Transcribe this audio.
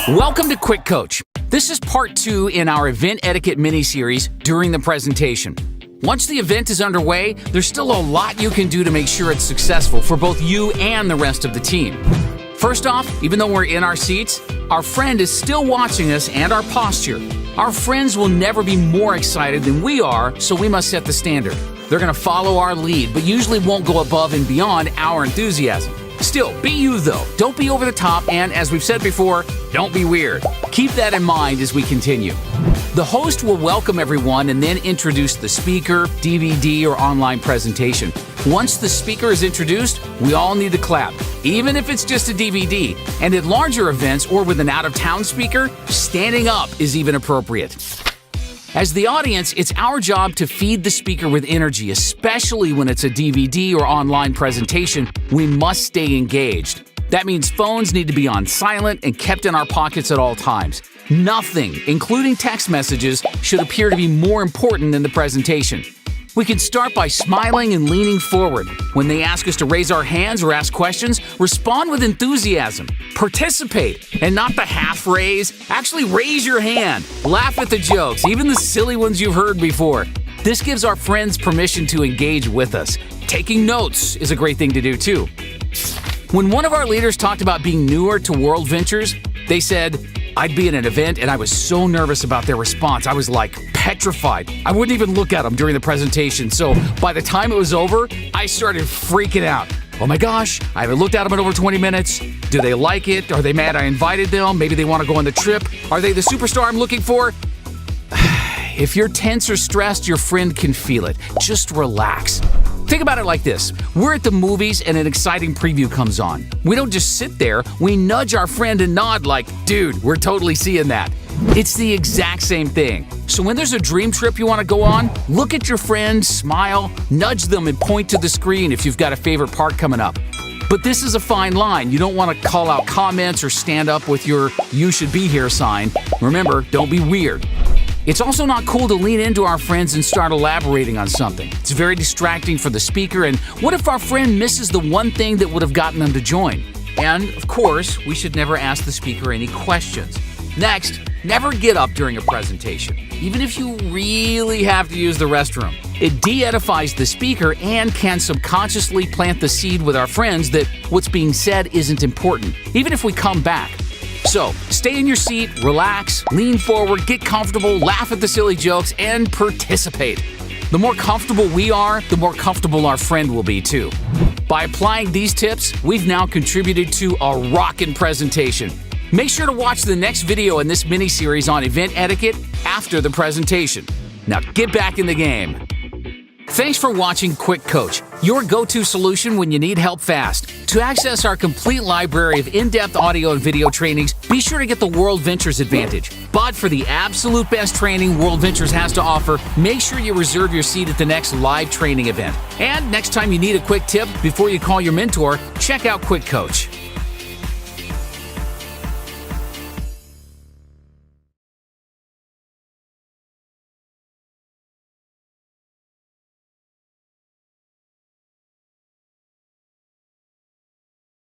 Welcome to Quick Coach. This is part 2 in our event etiquette mini-series during the presentation. Once the event is underway, there's still a lot you can do to make sure it's successful for both you and the rest of the team. First off, even though we're in our seats, our friend is still watching us and our posture. Our friends will never be more excited than we are, so we must set the standard. They're going to follow our lead, but usually won't go above and beyond our enthusiasm. Still, be you though. Don't be over the top, and as we've said before, don't be weird. Keep that in mind as we continue. The host will welcome everyone and then introduce the speaker, DVD, or online presentation. Once the speaker is introduced, we all need to clap, even if it's just a DVD. And at larger events or with an out-of-town speaker, standing up is even appropriate. As the audience, it's our job to feed the speaker with energy, especially when it's a DVD or online presentation. We must stay engaged. That means phones need to be on silent and kept in our pockets at all times. Nothing, including text messages, should appear to be more important than the presentation. We can start by smiling and leaning forward. When they ask us to raise our hands or ask questions, respond with enthusiasm. Participate, and not the half raise. Actually raise your hand. Laugh at the jokes, even the silly ones you've heard before. This gives our friends permission to engage with us. Taking notes is a great thing to do too. When one of our leaders talked about being newer to world ventures, they said, "I'd be at an event and I was so nervous about their response. I was like petrified. I wouldn't even look at them during the presentation. So by the time it was over, I started freaking out. Oh my gosh, I haven't looked at them in over 20 minutes. Do they like it? Are they mad I invited them? Maybe they want to go on the trip. Are they the superstar I'm looking for?" If you're tense or stressed, your friend can feel it. Just relax. Think about it like this. We're at the movies and an exciting preview comes on. We don't just sit there, we nudge our friend and nod like, "Dude, we're totally seeing that." It's the exact same thing. So when there's a dream trip you want to go on, look at your friend, smile, nudge them, and point to the screen if you've got a favorite part coming up. But this is a fine line. You don't want to call out comments or stand up with your "you should be here" sign. Remember, don't be weird. It's also not cool to lean into our friends and start elaborating on something. It's very distracting for the speaker, and what if our friend misses the one thing that would have gotten them to join? And, of course, we should never ask the speaker any questions. Next, never get up during a presentation, even if you really have to use the restroom. It de-edifies the speaker and can subconsciously plant the seed with our friends that what's being said isn't important, even if we come back. So, stay in your seat, relax, lean forward, get comfortable, laugh at the silly jokes, and participate. The more comfortable we are, the more comfortable our friend will be too. By applying these tips, we've now contributed to a rockin' presentation. Make sure to watch the next video in this mini-series on event etiquette after the presentation. Now get back in the game. Thanks for watching Quick Coach, your go-to solution when you need help fast. To access our complete library of in-depth audio and video trainings, be sure to get the World Ventures Advantage. But for the absolute best training World Ventures has to offer, make sure you reserve your seat at the next live training event. And next time you need a quick tip before you call your mentor, check out Quick Coach.